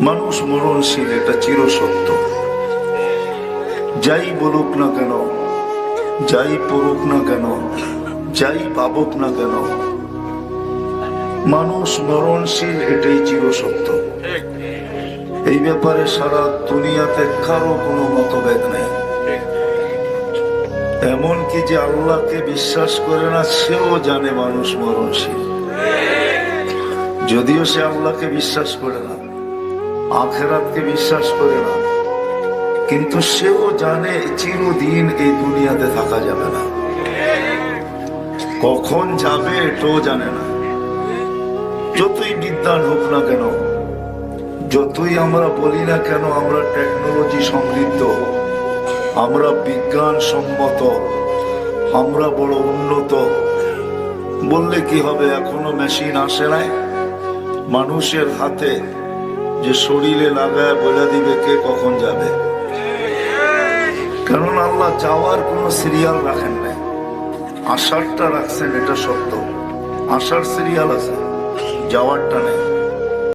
মানুষ মরণশীল, এটা চিরসত্য। যাই বলুক না কেন, যাই পড়ুক না কেন, যাই পাবুক না কেন, মানুষ মরণশীল, এটাই চিরসত্য। এই ব্যাপারে সারা দুনিয়াতে কারো কোনো মতভেদ নেই। এমনকি যে আল্লাহকে বিশ্বাস করে না সেও জানে মানুষ মরণশীল, যদিও সে আল্লাহকে বিশ্বাস করে না, আখিরাতকে বিশ্বাস করে না, কিন্তু সেও জানে চিরদিন এই দুনিয়াতে থাকা যাবে না। কখন যাবে এটাও জানে না। যতই বিদ্যান হোক না কেন, যতই আমরা বলি না কেন আমরা টেকনোলজি সমৃদ্ধ, আমরা বিজ্ঞান সম্মত, আমরা বড় উন্নত, বললে কি হবে? এখনো মেশিন আসে নাই মানুষের হাতে যে শরীরে লাগায় বলে দিবে কে কখন যাবে। কারণ আল্লাহ যাওয়ার কোনো সিরিয়াল রাখেন নাই, আসারটা রাখছেন, এটা সত্য। আসার সিরিয়াল আছে, যাওয়ারটা নেই।